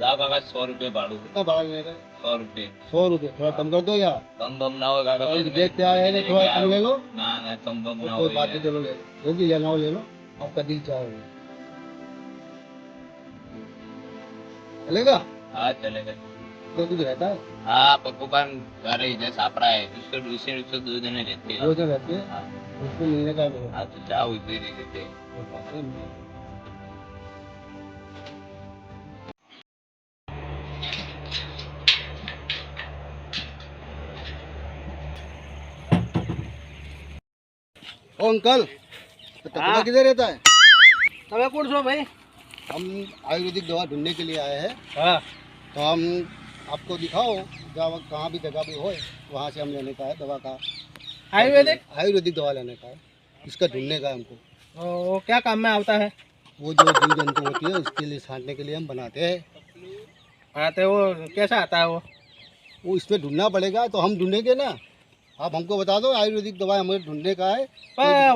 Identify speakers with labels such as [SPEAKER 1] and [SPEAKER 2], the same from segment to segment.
[SPEAKER 1] काका 100 रुपये भाड़ू।
[SPEAKER 2] कितना भाड़ा लेगा?
[SPEAKER 1] 100 रुपये।
[SPEAKER 2] 100 रुपये, थोड़ा कम कर दो यार।
[SPEAKER 1] कम ना हो काका।
[SPEAKER 2] देखते आए हैं, थोड़ा कम ले लो।
[SPEAKER 1] ना कम ना हो।
[SPEAKER 2] कोई बात नहीं, चलो ले लो, जो भी लेना हो ले लो, आपका दिल चाहे चलेगा।
[SPEAKER 1] हाँ चलेगा।
[SPEAKER 2] तो कुछ रहता है?
[SPEAKER 1] हाँ पप्पू पान घर इधर सापरा है, उसके दूसरे 2 जने रहते हैं।
[SPEAKER 2] 2 जन रहते हैं।
[SPEAKER 1] हाँ।
[SPEAKER 2] उसको मिलने का
[SPEAKER 1] हाँ तो जाओ इधर ही रहते हैं।
[SPEAKER 2] ओ अंकल, तो टकला किधर रहता है?
[SPEAKER 3] તમે કોણ છો ભાઈ?
[SPEAKER 2] हम आयुर्वेदिक दवा ढूंढने के लिए आए हैं।
[SPEAKER 3] हाँ,
[SPEAKER 2] तो हम आपको दिखाओ, जहाँ कहाँ भी जगह भी हो वहाँ से हम लेने का है दवा का। आयुर्वेदिक दवा लेने का है, इसका ढूंढने का है हमको।
[SPEAKER 3] वो क्या काम में आता है?
[SPEAKER 2] वो जो जीव जंतु होती है उसके लिए छांटने के लिए हम बनाते हैं।
[SPEAKER 3] आते वो कैसा आता है वो?
[SPEAKER 2] वो इसमें ढूंढना पड़ेगा, तो हम ढूंढेंगे ना। आप हमको बता दो, आयुर्वेदिक दवा हमें ढूंढने का है।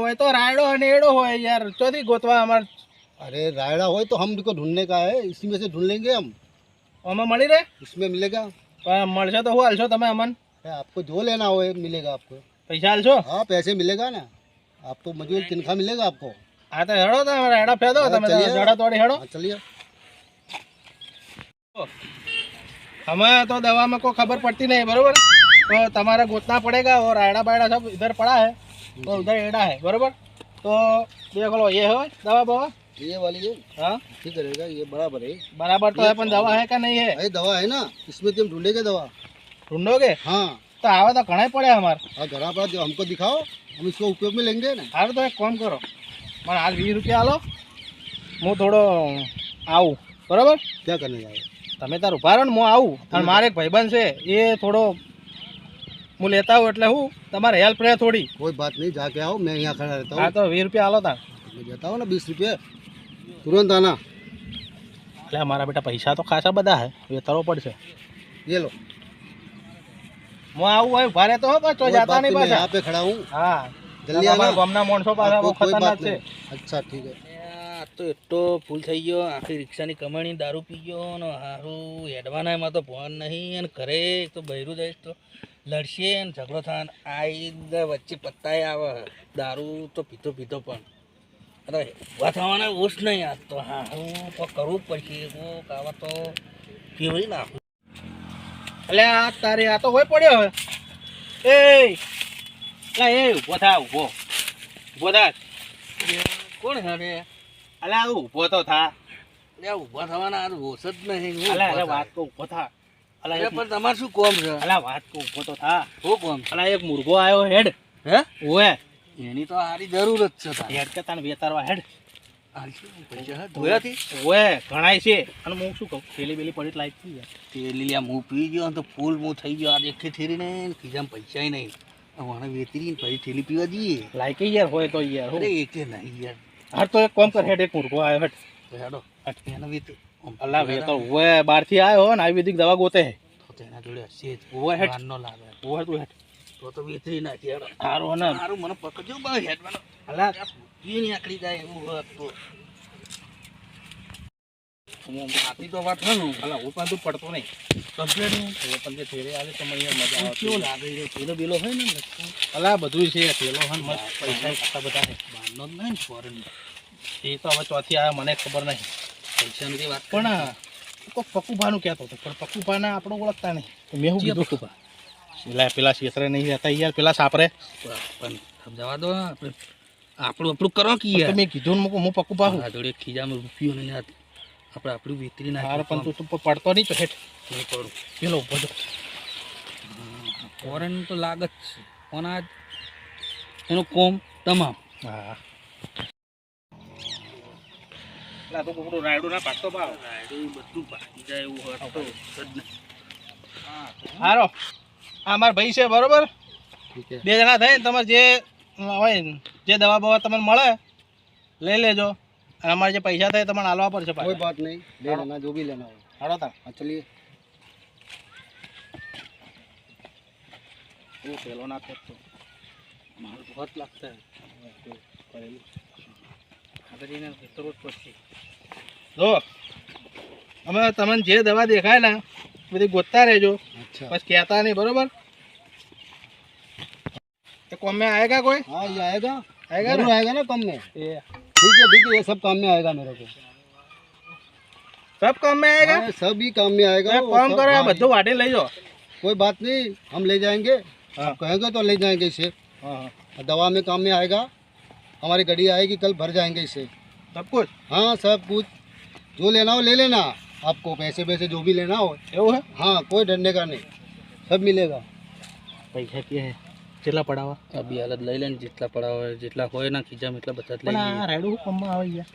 [SPEAKER 3] वो तो रायडो અને એડો હોય યાર, ચોથી ગોતવા અમાર
[SPEAKER 2] अरे रायड़ा हो तो हम को ढूंढने का है, इसी में से ढूंढ लेंगे हम।
[SPEAKER 3] આમાં મળી રહે?
[SPEAKER 2] इसमें मिलेगा।
[SPEAKER 3] મળશે તો હું હાલશો તમે અમન?
[SPEAKER 2] आपको जो लेना हो मिलेगा आपको।
[SPEAKER 3] પૈસા હાલશો?
[SPEAKER 2] हाँ पैसे मिलेगा ना, आपको मजदूर तनख्वाह मिलेगा आपको।
[SPEAKER 3] હા તો હેડો તમે રાયડા ફેદો તમે જડા તોડી હેડો।
[SPEAKER 2] हाँ चलिए।
[SPEAKER 3] हमें तो दवा में कोई खबर पड़ती नहीं, बरोबर? तो तुम्हारा गोतना पड़ेगा, और रायड़ा बायड़ा सब इधर पड़ा है, तो उधर एड़ा है, बरोबर? तो देख लो, ये है दवा बवा?
[SPEAKER 2] ये वाली है।
[SPEAKER 3] हाँ
[SPEAKER 2] ठीक रहेगा, ये बराबर है।
[SPEAKER 3] बराबर तो है, पर दवा है क्या नहीं है?
[SPEAKER 2] अरे दवा है ना, इसमें तुम ढूंढेगे दवा।
[SPEAKER 3] ढूंढोगे?
[SPEAKER 2] हाँ
[SPEAKER 3] तो आवा तो घना पड़े हमारे।
[SPEAKER 2] और घर पर जो हमको दिखाओ, हम इसको उपयोग में लेंगे ना।
[SPEAKER 3] हार तो एक काम करो, मैं आज 20 रुपया आलो, હું થોડો આવું, બરાબર?
[SPEAKER 2] क्या करने जाए?
[SPEAKER 3] તમે તાર ઉભા રહો ને, હું આવું, અને મારે એક ભાઈબંધ છે એ થોડો હું લેતા આવું, એટલે હું તમારે હેલ્પ રહે થોડી।
[SPEAKER 2] कोई बात नहीं, जाके आओ, मैं यहाँ खड़ा रहता
[SPEAKER 3] હા
[SPEAKER 2] हूँ।
[SPEAKER 3] તો 20 रुपया આલો તાર।
[SPEAKER 2] मैं देता हूँ ना 20 रुपये, तुरंत आना।
[SPEAKER 3] એટલે મારા બેટા પૈસા તો ખાસા બધા है, વેતરવો પડશે।
[SPEAKER 2] ये लो।
[SPEAKER 3] હું આવું હોય ઉભા રહેતો હો, પાછો
[SPEAKER 2] कोई
[SPEAKER 3] જાતા
[SPEAKER 2] बात
[SPEAKER 3] नहीं
[SPEAKER 2] नहीं, मैं
[SPEAKER 3] પાછા।
[SPEAKER 2] यहाँ पे खड़ा हूँ,
[SPEAKER 3] હા
[SPEAKER 2] जल्दी आना।
[SPEAKER 3] અમારા ગામના માણસો પાછા બહુ
[SPEAKER 2] कोई
[SPEAKER 3] ખતરનાક
[SPEAKER 2] बात
[SPEAKER 3] છે।
[SPEAKER 2] नहीं। अच्छा ठीक है।
[SPEAKER 3] તો એટલો ફૂલ થઈ ગયો, આખી રિક્ષાની કમાણી દારૂ પી ગયો ને હારું હેડવાના એમાં તો ભણ નહીં, અને ઘરે તો બહેરું જઈશ તો લડશે ને ઝઘડો થાય ને આ વચ્ચે પત્તાએ આવે, દારૂ તો પીતો પીતો પણ અરે ઊભા થવાના ઓછ નહીં આજ તો હારું તો કરવું જ પડશે, કોક આવા તો કેવડી નાખું। એટલે આ તારે આ તો હોય પડ્યો હવે એ ઊભો થા, ઊભો ઊભો થા। કોણ હરે? અલા ઊભો તો થા, ઊભા થવાના હોશ જ નહીં। અલા વાત તો ઊભો થા, અલા પણ તમારે શું કોમ છે? અલા વાત તો ઊભો તો થા, શું કોમ? અલા એક મુર્ગો આવ્યો હેડ, હે ઓએ એની તો આરી જરૂર જ છે, હેડ કે તને વેતારવા હેડ ધોયાથી ઓએ ઘણાય છે। અને હું શું કહું, થેલી બેલી પડી લાઈક થઈ જાય, થેલી લ્યા હું પી ગયો તો ફૂલ હું થઈ ગયો, આ એકથી થેલી નહીં, ખીજામાં પૈસા નહીં, વાણે વેતરી પછી થેલી પીવા દઈએ લાયક યાર હોય તો યાર, અરે એકે નહીં યાર। હા તો એક કામ કર, હેડ એક મુર્ગો આવ્યો હેડ હેડો એને વેત અલ્લા વેતો ઓએ બહારથી આવ્યો ને આયુર્વેદિક દવા ગોતે હે, તો તેના જોડે હશે ઓએ હેડ નો લાગે ઓએ તું હેડ તો વેતરી નાખી હેડો હારું ને હારું મને પકડજો બા હેડવાનો અલ્લા પી ની આકડી જાય એવું હોત તો હું આપી તો વાત હનું અલ્લા હું પણ તું પડતો નહીં કમ્પ્લેટ હું પણ જે થેરે આવે તો મને મજા આવે, કેવો લાગે છે પેલો બેલો હોય ને અલ્લા બધું છે પેલો હન મસ્ત પૈસા ખાતા બધા છે બારનો જ નહીં ફોરેન, એ તો હવે ચોથી આવે મને ખબર નહીં પૈસાની વાત, પણ કોઈ પકુભાનું કહેતો હતો, પણ પકુભાને આપણે ઓળખતા નહીં, મેં શું કીધું પકુભા એટલે પેલા ક્ષેત્રે નહીં રહેતા યાર, પેલા સાપરે પણ સમજાવવા દો, આપણે આપણું કરો કે યાર, મેં કીધું ને હું પકુભા હું જોડે ખીજામાં રૂપિયો નહીં આપણે આપણું વેતરી ના હાર, પણ તું પડતો નહીં તો હેઠ નહીં પડું પેલો ઉભો ફોરેન તો લાગ જ છે, અનાજ એનું કોમ તમામ હા તો કોકડું રાયડું ના પાકતો ભાવ રાયડું બધું ભાગી જાય એવું હતો જ નહીં। હારો આ મારા ભાઈ છે, બરોબર? બે જણા થઈને તમારે જે હોય જે દવા બવા તમને મળે લઈ લેજો, અને અમારે જે પૈસા થાય તમને આલવા પડશે।
[SPEAKER 2] कोई बात नहीं, ले लेना जो भी लेना हो।
[SPEAKER 3] હારો તા
[SPEAKER 2] हाँ चलिए।
[SPEAKER 3] वो पेलो ना करतो माल बहुत लगता है तो करेलू अगर इन्हें भीतर पड़ती दो અમે તમને જે દવા દેખાય ને બધી ગોતતા રહેજો,
[SPEAKER 2] अच्छा
[SPEAKER 3] બસ કહેતા નહીં, બરોબર? तो कम में आएगा कोई?
[SPEAKER 2] हाँ ये आएगा,
[SPEAKER 3] आएगा
[SPEAKER 2] जरूर
[SPEAKER 3] ना?
[SPEAKER 2] आएगा ना कम में।
[SPEAKER 3] ये
[SPEAKER 2] ठीक है ये सब काम में आएगा मेरे को।
[SPEAKER 3] सब कम में आएगा?
[SPEAKER 2] हाँ, सब ही काम में आएगा।
[SPEAKER 3] एक
[SPEAKER 2] वो
[SPEAKER 3] काम
[SPEAKER 2] सब-
[SPEAKER 3] करो,
[SPEAKER 2] हाँ,
[SPEAKER 3] બધું વાટી લઈ જાઓ।
[SPEAKER 2] कोई बात नहीं, हम ले जाएंगे।
[SPEAKER 3] हाँ।
[SPEAKER 2] आप कहेंगे तो ले जाएंगे इसे।
[SPEAKER 3] हाँ,
[SPEAKER 2] दवा में काम में आएगा, हमारी गाड़ी आएगी कल, भर जाएंगे इसे।
[SPEAKER 3] सब कुछ
[SPEAKER 2] हाँ सब कुछ, जो लेना हो ले लेना, आपको पैसे पैसे जो भी लेना हो।
[SPEAKER 3] એવું है?
[SPEAKER 2] हाँ कोई डरने का नहीं, सब मिलेगा।
[SPEAKER 3] પૈસા કે હે કેટલા પડાવા?
[SPEAKER 4] અભી હાલત લઈ લે ને જેટલા પડાવ હોય જેટલા હોય ને ખીજામાં એટલા બધા જ લઈ
[SPEAKER 3] પણ
[SPEAKER 4] લઈએ.
[SPEAKER 3] આ રાયડું કમમાં આવે યાર.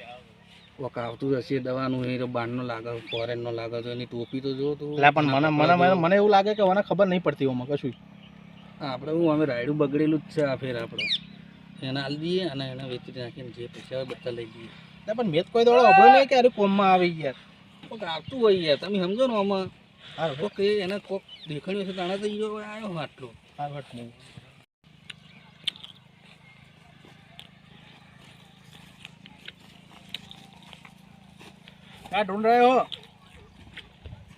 [SPEAKER 4] કોક આવતું હશે દવાનું એ તો બહારનો લાગે ફોરેનનો લાગે તો એની ટોપી તો જો તું.
[SPEAKER 3] એટલે પણ મને મને મને મને એવું લાગે કે મને ખબર નહીં પડતી ઓમાં કશું.
[SPEAKER 4] આપણે હું અમે રાયડું બગડેલું જ છે આ ફેર આપણે એને હાલ દઈએ અને એને વેચી નાખીને જે પૈસા હોય બધા લઈ લઈએ.
[SPEAKER 3] એટલે પણ મેં તો કોઈ દોડો અભડો નહીં કે અરે કોમમાં આવી યાર.
[SPEAKER 4] કોક આવતું હોય યાર તમે સમજો ને આમાં
[SPEAKER 3] હા
[SPEAKER 4] કોક એ એને કોક દેખાડ્યું હશે તાણે તો ઈ આવ્યો આટલો.
[SPEAKER 3] હટ નહીં. क्या ढूंढ रहे हो?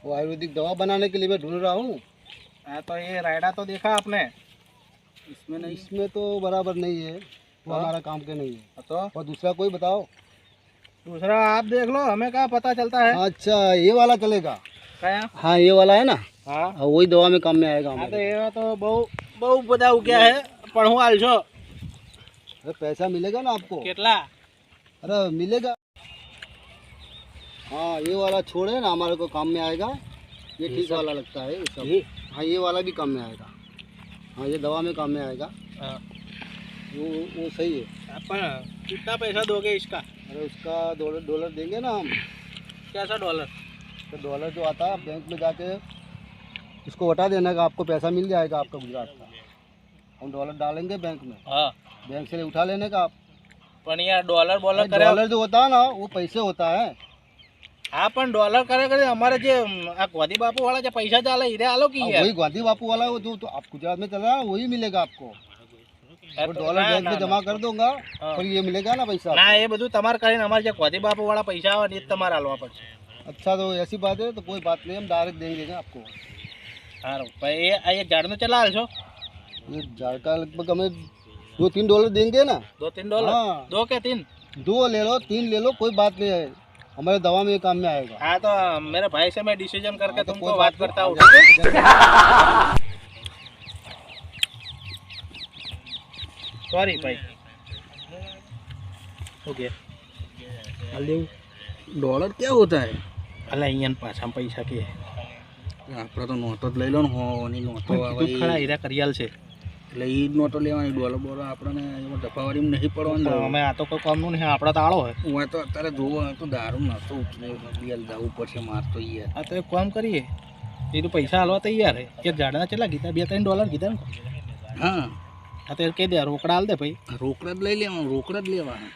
[SPEAKER 2] वो आयुर्वेदिक दवा बनाने के लिए मैं ढूंढ रहा हूँ।
[SPEAKER 3] हाँ तो ये रायडा तो देखा आपने?
[SPEAKER 4] इसमें नहीं
[SPEAKER 2] इसमें तो बराबर नहीं है, वो
[SPEAKER 3] हाँ?
[SPEAKER 2] हमारा काम के नहीं है।
[SPEAKER 3] तो
[SPEAKER 2] और दूसरा कोई बताओ।
[SPEAKER 3] दूसरा आप देख लो, हमें क्या पता चलता है?
[SPEAKER 2] अच्छा ये वाला चलेगा।
[SPEAKER 3] क्या?
[SPEAKER 2] हाँ ये वाला है ना,
[SPEAKER 3] हाँ
[SPEAKER 2] हाँ, वही दवा में काम में आएगा
[SPEAKER 3] हाँ तो
[SPEAKER 2] हमारे।
[SPEAKER 3] ये तो बहु બધા ઉગ્યા है પણ હું હાલ છો
[SPEAKER 2] अरे पैसा मिलेगा ना आपको।
[SPEAKER 3] કેટલા?
[SPEAKER 2] अरे मिलेगा। हाँ ये वाला छोड़े ना, हमारे को काम में आएगा। ये ठीक वाला लगता है ये सब। हाँ ये वाला भी काम में आएगा। हाँ ये दवा में काम में आएगा।
[SPEAKER 3] हाँ।
[SPEAKER 2] वो सही है।
[SPEAKER 3] પણ कितना पैसा दोगे इसका?
[SPEAKER 2] अरे उसका डॉलर देंगे ना हम।
[SPEAKER 3] कैसा डॉलर?
[SPEAKER 2] तो डॉलर जो आता है बैंक में जाके उसको हटा देने का, आपको पैसा मिल जाएगा आपका गुजरात का। हम डॉलर डालेंगे बैंक में,
[SPEAKER 3] हाँ
[SPEAKER 2] बैंक से उठा लेने का आप।
[SPEAKER 3] પણ યાર ડોલર બોલર કરે
[SPEAKER 2] डॉलर जो होता है ना वो पैसे होता है।
[SPEAKER 3] હા પણ ડોલર કરે કરે અમારે જે આ ગોદી બાપુ વાળા જે પૈસા ચાલે હીરે આલો की यार
[SPEAKER 2] वही गांधी बापू वाला वो जो तो आप गुजरात में चल रहा है वही मिलेगा आपको।
[SPEAKER 3] यार
[SPEAKER 2] वो
[SPEAKER 3] तो
[SPEAKER 2] डॉलर
[SPEAKER 3] ना,
[SPEAKER 2] बैंक
[SPEAKER 3] ना,
[SPEAKER 2] में
[SPEAKER 3] ना।
[SPEAKER 2] जमा कर दूंगा
[SPEAKER 3] हाँ।
[SPEAKER 2] और ये मिलेगा ना पैसा।
[SPEAKER 3] ના એ બધું તમારે કરીને અમારે જે ગોદી બાપુ વાળા પૈસા આવે ને એ જ તમારે આલવા પડશે.
[SPEAKER 2] अच्छा तो ऐसी बात है तो कोई बात नहीं, हम डायरेक्ट देंगे आपको।
[SPEAKER 3] સારું ભાઈ એ ઝાડનું ચલા હાલશો?
[SPEAKER 2] ये झाड़ का लगभग हमें $2-3 देंगे ना।
[SPEAKER 3] 2-3 डॉलर?
[SPEAKER 2] हाँ।
[SPEAKER 3] 2 के 3?
[SPEAKER 2] 2 ले लो 3 ले लो, कोई बात नहीं है, हमारे दवा में ये काम में आएगा।
[SPEAKER 3] हाँ तो मेरे भाई से मैं डिसीजन करके
[SPEAKER 2] हाँ, तो
[SPEAKER 3] तुमको
[SPEAKER 2] कोई
[SPEAKER 3] बात
[SPEAKER 2] बात
[SPEAKER 3] करता
[SPEAKER 2] नहीं,
[SPEAKER 3] हूँ।
[SPEAKER 2] आ जाओ।
[SPEAKER 3] सॉरी भाई ओके
[SPEAKER 4] डॉलर क्या होता है?
[SPEAKER 3] અલા અહીંયા પાછા પૈસા કે
[SPEAKER 4] આપણે તો નોટો જ લઈ લો ને હોની નોટો આવે
[SPEAKER 3] તું ખરા હીરા કરિયાલ છે
[SPEAKER 4] એટલે એ જ નોટો લેવાની ડોલર બોલર આપણને એમાં ડફાવાળીમાં નહીં પડવાનું.
[SPEAKER 3] પણ અમે આ તો કોઈ કામનું નહીં, આપણા તો આળો હોય.
[SPEAKER 4] હું તો અત્યારે જોવો તો દારૂ નતો ઉતરેલ જવું પડશે માર તો યાર.
[SPEAKER 3] આ તો એક કામ કરીએ, એ તો પૈસા હાલવા તૈયાર હે. એક ઝાડના કેટલા કીધા? $2-3 કીધા ને?
[SPEAKER 4] હા
[SPEAKER 3] હા તો કહી દે રોકડા હાલ દે ભાઈ.
[SPEAKER 4] રોકડા જ લઈ લેવાનું, રોકડા જ લેવાના.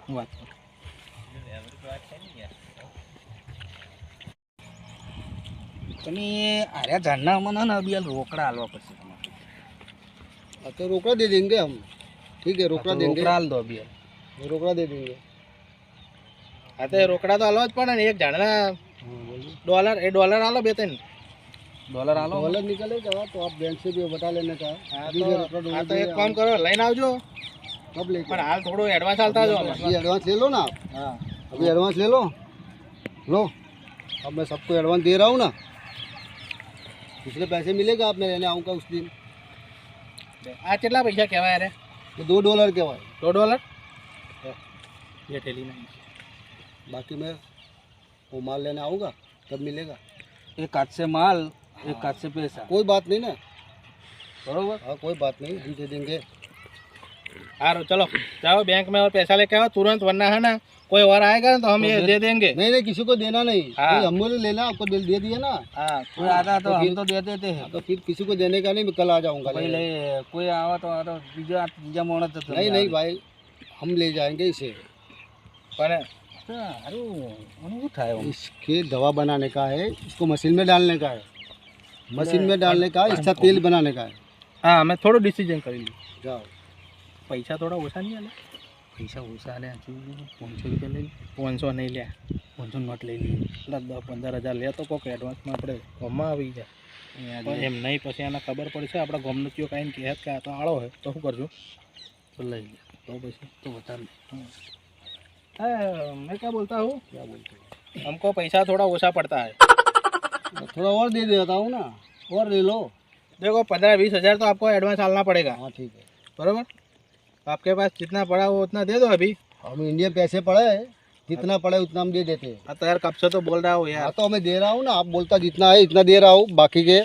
[SPEAKER 3] હું વાત કરું.
[SPEAKER 4] તમે આર્યા ઝાડના મને ને બી રોકડા હાલવા પડશે તમારે.
[SPEAKER 2] हाँ, तो रोकड़ा दे देंगे हम। ठीक है रोकड़ा देंगे,
[SPEAKER 4] રોકડા હાલ દો બી.
[SPEAKER 2] रोकड़ा दे देंगे।
[SPEAKER 3] હા તો એ રોકડા તો હાલવા જ પડે ને. એક ઝાડના
[SPEAKER 2] हाँ बोलिए।
[SPEAKER 3] ડોલર હાલો 2-3.
[SPEAKER 4] ડોલર હાલો.
[SPEAKER 2] डॉलर निकलेगा तो आप बैंक से भी बता लेने का है।
[SPEAKER 3] હા
[SPEAKER 2] अभी
[SPEAKER 3] તો
[SPEAKER 2] भी रोकड़ा
[SPEAKER 3] હા
[SPEAKER 2] डॉलर
[SPEAKER 3] તો એક
[SPEAKER 2] देंगे
[SPEAKER 3] કામ
[SPEAKER 2] हम।
[SPEAKER 3] કરો, લઈને આવજો.
[SPEAKER 2] कब लेके
[SPEAKER 3] પણ હાલ થોડું એડવાન્સ હાલતા જો.
[SPEAKER 2] ये एडवांस ले लो ना आप।
[SPEAKER 3] હા
[SPEAKER 2] अभी एडवांस ले लो। लो अब मैं सबको एडवांस दे रहा हूँ ना, दूसरे पैसे मिलेगा आप मैं लेने आऊँगा उस दिन।
[SPEAKER 3] આ કેટલા પૈસા કહેવાય રે?
[SPEAKER 2] तो $2 के भाई,
[SPEAKER 3] $2? ये ठेली में
[SPEAKER 2] बाकी मैं वो माल लेने आऊँगा तब मिलेगा।
[SPEAKER 4] એક હાથ से माल एक हाथ से पैसा.
[SPEAKER 2] कोई बात नहीं ना,
[SPEAKER 4] बरोबर.
[SPEAKER 2] हाँ कोई बात नहीं, हम दे देंगे।
[SPEAKER 3] सारो चलो जाओ बैंक में और पैसा लेके आओ तुरंत, वरना है ना कोई और आएगा ना तो हम ये दे देंगे।
[SPEAKER 2] नहीं नहीं किसी को देना नहीं,
[SPEAKER 3] हाँ।
[SPEAKER 2] कोई हमको लेना, आपको दे दिया ना।
[SPEAKER 3] हाँ
[SPEAKER 4] कोई आता तो हम तो दे देते हैं.
[SPEAKER 2] हाँ, तो फिर किसी को देने का नहीं, मैं कल आ जाऊँगा
[SPEAKER 4] कोई
[SPEAKER 2] लेने।
[SPEAKER 4] ले कोई आवा तो બીજા માણસ જતો
[SPEAKER 2] नहीं नहीं भाई हम ले जाएंगे इसे।
[SPEAKER 3] पर
[SPEAKER 4] સારું મને શું થાય આમ?
[SPEAKER 2] इसके दवा बनाने का है, इसको मशीन में डालने का है, मशीन में डालने का है, इसका तेल बनाने का है।
[SPEAKER 3] हाँ मैं थोड़ा डिसीजन कर ली।
[SPEAKER 2] जाओ
[SPEAKER 3] पैसा थोड़ा ओछा नहीं आले?
[SPEAKER 4] પૈસા ઓછા લે હજુ 500 રૂપિયા લઈ
[SPEAKER 3] 500 નહીં લ્યા
[SPEAKER 4] 500 નોટ લઈ લઈએ.
[SPEAKER 3] એટલે 10-15 હજાર લે તો કોક એડવાન્સમાં આપણે ગામમાં આવી જાય પણ એમ નહીં પછી એને ખબર પડશે આપણા ગામનો કયો કાંઈ કહે કે આ તો આળો હોય તો શું કરશું
[SPEAKER 4] તો લઈ લે
[SPEAKER 3] તો પછી
[SPEAKER 4] તો વધારે લે.
[SPEAKER 3] मैं क्या बोलता हूँ हमको पैसा थोड़ा ओछा पड़ता है
[SPEAKER 2] थोड़ा और दे देता हूँ ना, और ले लो।
[SPEAKER 3] देखो 15-20 हज़ार तो आपको एडवांस डालना पड़ेगा
[SPEAKER 2] हाँ ठीक है।
[SPEAKER 3] बराबर आपके पास जितना पड़ा वो उतना दे दो अभी
[SPEAKER 2] हम इंडिया पैसे पड़े हैं, जितना पड़े उतना हम दे देते हैं।
[SPEAKER 3] हाँ तो यार कब से तो बोल रहा हूँ यार
[SPEAKER 2] हाँ तो मैं दे रहा हूँ ना, आप बोलता जितना है इतना दे रहा हूँ, बाकी के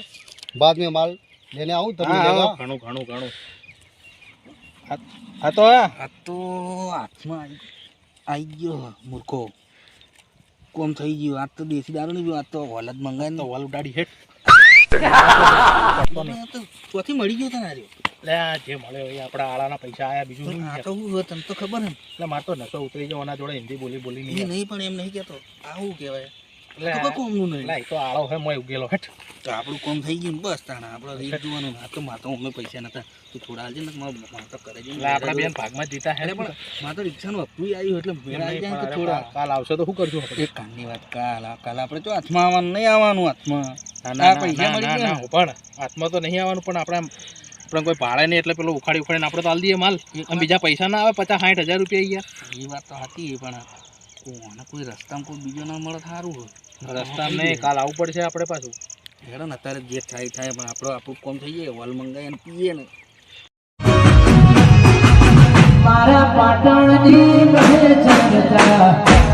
[SPEAKER 2] बाद में माल लेने आऊँ तब मिलेगा।
[SPEAKER 3] घणું ઘણું ઘણું હા તો
[SPEAKER 4] આ તો હાથમાં આવી ગયો મૂર્ખો કોમ થઈ ગયું. આ તો દેશી દારૂ નહીં આ તો હોલત મંગાવીને
[SPEAKER 3] તો વોલ ઉડાડી હેઠ
[SPEAKER 4] તો ચોથી મળી ગયો તને આર્યો.
[SPEAKER 3] લે આ જે મળ્યો એ આપણા આળાના પૈસા આયા બીજું શું
[SPEAKER 4] આ
[SPEAKER 3] છે?
[SPEAKER 4] તો હું હોય તને તો ખબર ને.
[SPEAKER 3] એટલે મારે તો નશો ઉતરી ગયો એના જોડે હિન્દી બોલી બોલી
[SPEAKER 4] એ
[SPEAKER 3] નહીં
[SPEAKER 4] નહીં પણ એમ નહીં કહેતો આવું કહેવાય
[SPEAKER 3] એટલે
[SPEAKER 4] તો કોઈ કોમનું નહીં.
[SPEAKER 3] લા, એ તો આળો હે મોય ઉગેલો હેઠ
[SPEAKER 4] તો આપણું કોમ થઈ ગયું ને બસ તાણા આપણે રીત જોવાનું. આ તો મારે તો અમે પૈસા નતા તું થોડા હાલજે ને મારે તો કરે છે
[SPEAKER 3] એટલે આપણા બેન ભાગમાં જીતા હે
[SPEAKER 4] એટલે પણ મારે તો રિક્ષાનું હપ્તું આવ્યું એટલે મેળ આવી જાય ને તો થોડા
[SPEAKER 3] કાલ આવશે તો શું કરશું આપણે?
[SPEAKER 4] એક કાલની વાત કાલ આપણે તો હાથમાં આવવાનું નહીં આવવાનું હાથમાં
[SPEAKER 3] ના,
[SPEAKER 4] આ પૈસા મળી ગયા ને.
[SPEAKER 3] પણ હાથમાં તો નહીં આવવાનું પણ આપણે કોઈ ભાડે નહીં એટલે પેલો ઉખાડીને આપણે તો આલ દઈએ માલ અને બીજા પૈસા ના આવે 50-60 હજાર રૂપિયા યાર
[SPEAKER 4] એ વાત તો હતી પણ કોને કોઈ રસ્તામાં કોઈ બીજો ના મળે સારું હોય.
[SPEAKER 3] રસ્તા નહીં કાલ આવવું પડશે આપણે પાછું
[SPEAKER 4] હેડો ને અત્યારે જે થાય થાય પણ આપણું કોમ થઈ જાય હોલ મંગાવી અને પીએ ને.
[SPEAKER 5] મારા પાટણની કહે છે